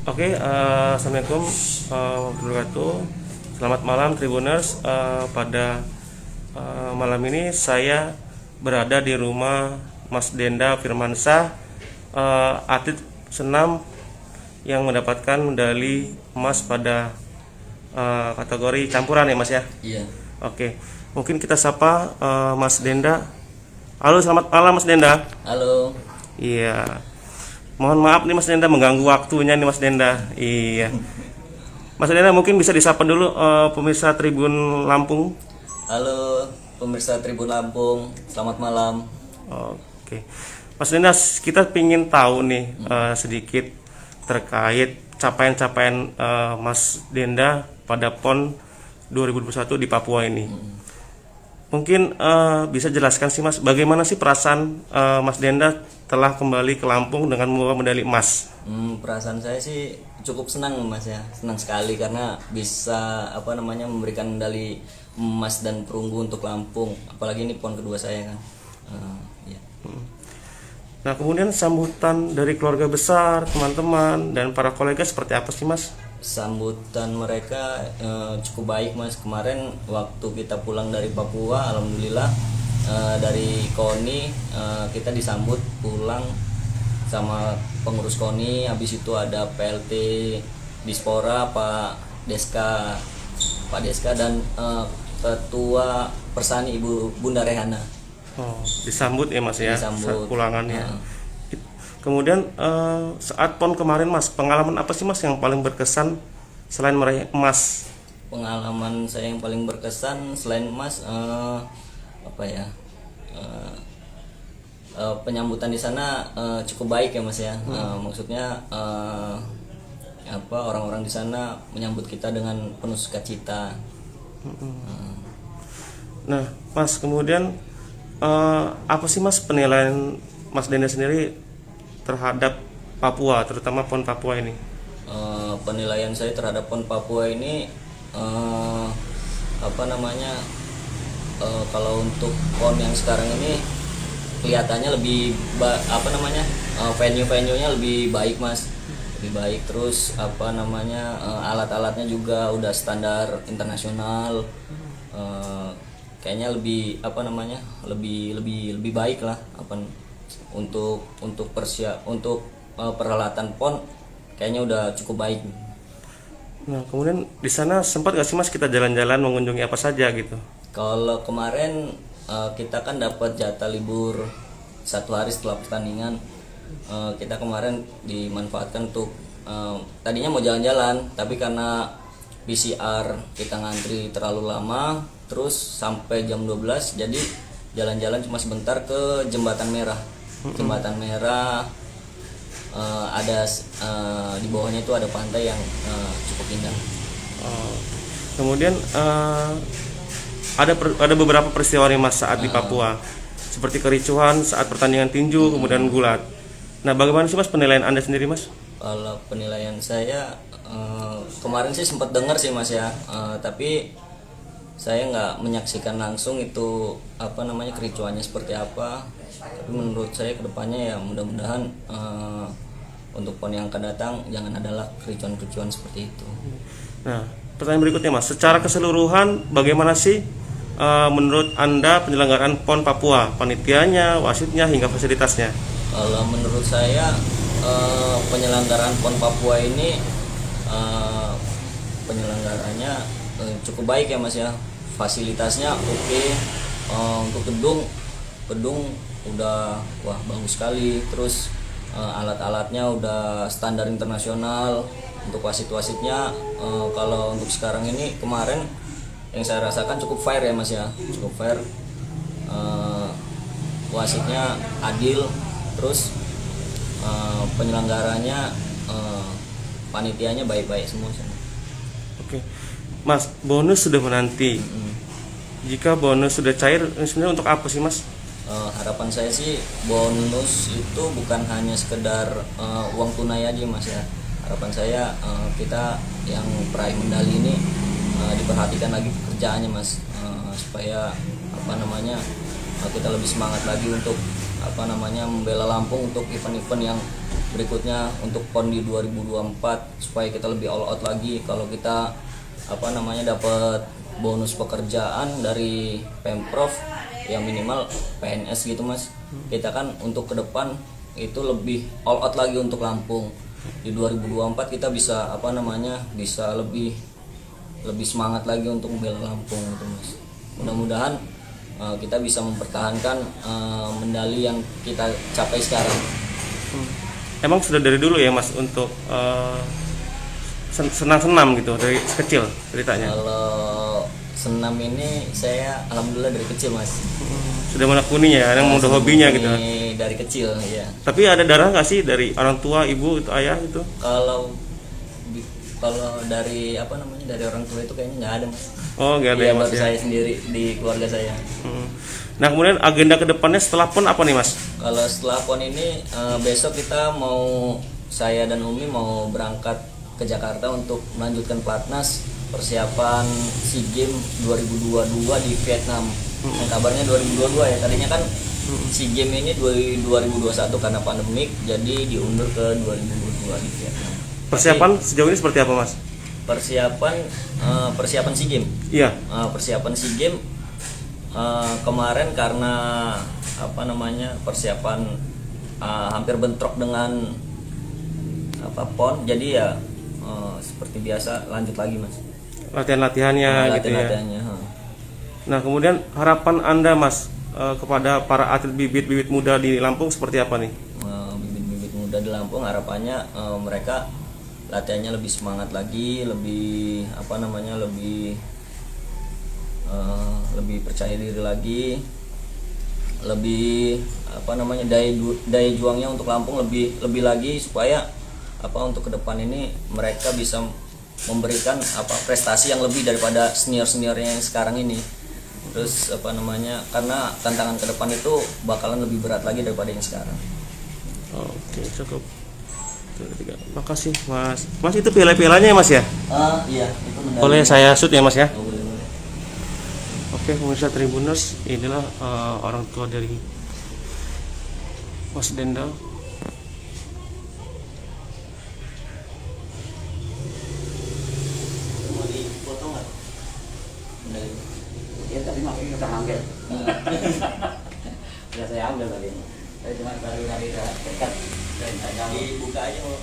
Oke, assalamualaikum warahmatullahi wabarakatuh. Selamat malam Tribuners. Pada malam ini saya berada di rumah Mas Denda Firmansyah, atlet senam yang mendapatkan medali emas pada kategori campuran ya Mas ya. Iya. Oke, mungkin kita sapa Mas Denda. Halo, selamat malam Mas Denda. Halo. Iya. Mohon maaf nih Mas Denda mengganggu waktunya nih Mas Denda. Iya. Mas Denda mungkin bisa disapa dulu pemirsa Tribun Lampung. Halo pemirsa Tribun Lampung. Selamat malam. Oke. Mas Denda, kita ingin tahu nih sedikit terkait capaian-capaian Mas Denda pada PON 2021 di Papua ini. Mungkin bisa jelaskan sih Mas, bagaimana sih perasaan Mas Denda telah kembali ke Lampung dengan membawa medali emas? Perasaan saya sih cukup senang Mas ya, senang sekali karena bisa memberikan medali emas dan perunggu untuk Lampung. Apalagi ini PON kedua saya kan. Ya. Nah, kemudian sambutan dari keluarga besar, teman-teman, dan para kolega seperti apa sih Mas? Sambutan mereka cukup baik Mas. Kemarin waktu kita pulang dari Papua, alhamdulillah dari KONI kita disambut pulang sama pengurus KONI. Habis itu ada PLT Dispora Pak Deska dan Ketua Persani Ibu Bunda Rehana. Oh, disambut ya Mas ya, Disambut. saat pulangannya. Kemudian saat PON kemarin Mas, pengalaman apa sih Mas yang paling berkesan selain meraih emas? Pengalaman saya yang paling berkesan selain emas penyambutan di sana cukup baik ya Mas ya. Maksudnya orang-orang di sana menyambut kita dengan penuh sukacita. Nah, Mas, kemudian apa sih Mas penilaian Mas Denda sendiri terhadap Papua, terutama PON Papua ini? Penilaian saya terhadap PON Papua ini kalau untuk PON yang sekarang ini kelihatannya lebih venue-nya lebih baik Mas, lebih baik. Terus alat-alatnya juga udah standar internasional. Kayaknya lebih baik lah untuk peralatan PON kayaknya udah cukup baik. Nah, kemudian di sana sempat gak sih Mas kita jalan-jalan mengunjungi apa saja gitu? Kalau kemarin kita kan dapat jatah libur 1 hari setelah pertandingan. Kita kemarin dimanfaatkan untuk tadinya mau jalan-jalan, tapi karena PCR kita ngantri terlalu lama, terus sampai jam 12, jadi jalan-jalan cuma sebentar ke Jembatan Merah. Jembatan Merah ada di bawahnya itu ada pantai yang cukup indah. Kemudian ada beberapa peristiwa nih Mas saat di Papua, seperti kericuhan saat pertandingan tinju, kemudian gulat. Nah, bagaimana sih Mas penilaian Anda sendiri Mas? Kalau penilaian saya kemarin sih sempat dengar sih Mas ya, tapi saya nggak menyaksikan langsung itu kericuannya seperti apa. Tapi menurut saya kedepannya ya mudah-mudahan untuk PON yang akan datang jangan ada kericuan-kericuan seperti itu. Nah, pertanyaan berikutnya Mas, secara keseluruhan bagaimana sih menurut Anda penyelenggaraan PON Papua, panitianya, wasitnya hingga fasilitasnya? Kalau menurut saya penyelenggaraan PON Papua ini penyelenggaranya cukup baik ya Mas ya. Fasilitasnya oke. Untuk gedung udah bagus sekali. Terus alat-alatnya udah standar internasional. Untuk wasit-wasitnya kalau untuk sekarang ini, kemarin yang saya rasakan cukup fair ya Mas ya, cukup fair. Wasitnya adil, terus penyelenggaranya panitianya baik-baik semua. Oke, Mas, bonus sudah menanti. Jika bonus sudah cair, ini sebenarnya untuk apa sih Mas? Harapan saya sih bonus itu bukan hanya sekedar uang tunai aja Mas ya. Harapan saya kita yang peraih medali ini diperhatikan lagi pekerjaannya Mas, supaya kita lebih semangat lagi untuk membela Lampung untuk event-event yang berikutnya untuk PON di 2024 supaya kita lebih all out lagi. Kalau kita dapat bonus pekerjaan dari Pemprov yang minimal PNS gitu Mas, kita kan untuk ke depan itu lebih all out lagi untuk Lampung. Di 2024 kita bisa bisa lebih semangat lagi untuk membela Lampung gitu Mas. Mudah-mudahan kita bisa mempertahankan medali yang kita capai sekarang. Emang sudah dari dulu ya Mas untuk senam gitu dari kecil ceritanya? Kalau senam ini saya alhamdulillah dari kecil Mas. Sudah menekuni ya, yang udah hobinya gitu. Dari kecil ya. Tapi ada darah nggak sih dari orang tua, ibu, itu ayah gitu? Kalau dari dari orang tua itu kayaknya nggak ada Mas. Oh nggak ada ya, ya Mas baru ya? saya sendiri di keluarga saya. Nah kemudian agenda kedepannya setelah PON apa nih Mas? Kalau setelah PON ini besok kita saya dan Umi mau berangkat ke Jakarta untuk melanjutkan pelatnas persiapan SEA Games 2022 di Vietnam. Yang kabarnya 2022 ya, tadinya kan SEA Games ini 2021 karena pandemik jadi diundur ke 2022 di Vietnam. Persiapan sejauh ini seperti apa Mas? Persiapan SEA Games. Iya. Persiapan SEA Games kemarin karena persiapan hampir bentrok dengan PON, jadi ya seperti biasa lanjut lagi Mas. Latihan-latihannya gitu ya. Latihan-latihannya. Nah kemudian harapan Anda Mas kepada para atlet bibit-bibit muda di Lampung seperti apa nih? Bibit-bibit muda di Lampung harapannya mereka latihannya lebih semangat lagi, lebih lebih percaya diri lagi, lebih daya juangnya untuk Lampung lebih lagi supaya untuk ke depan ini mereka bisa memberikan prestasi yang lebih daripada senior-seniornya yang sekarang ini. Terus karena tantangan ke depan itu bakalan lebih berat lagi daripada yang sekarang. Oke, cukup. Makasih Mas. Mas itu piala-pialanya ya Mas ya? Iya, itu medali. Boleh saya shoot ya Mas ya? Oh, boleh. Oke, pemirsa Tribuners, inilah orang tua dari Mas Denda. Mau dipoto nggak? Medali. Ya tadi makanya udah ambil. Sudah saya ambil tadi. Saya cuma baru tadi dekat dan saya Dibuka aja mau.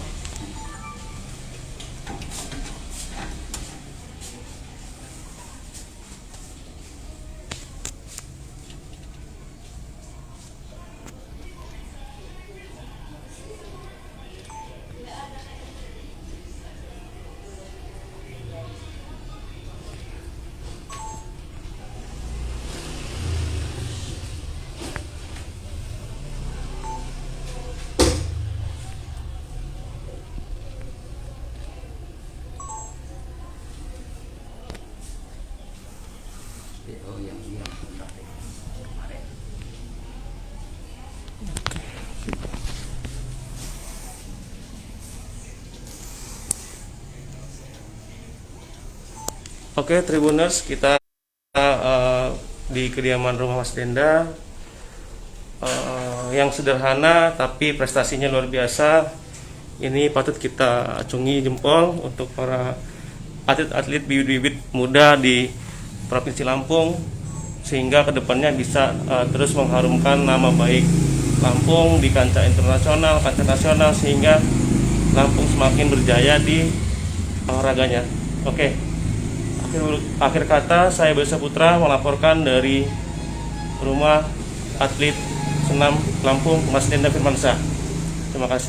oh yang ini yang kemarin. Oke, Tribuners, kita di kediaman rumah Mas Denda yang sederhana tapi prestasinya luar biasa. Ini patut kita acungi jempol untuk para atlet-atlet bibit-bibit muda di Provinsi Lampung, sehingga kedepannya bisa terus mengharumkan nama baik Lampung di kancah internasional, kancah nasional, sehingga Lampung semakin berjaya di olahraganya. Oke, akhir kata saya Besa Putra melaporkan dari rumah atlet senam Lampung, Mas Denda Firmansyah. Terima kasih.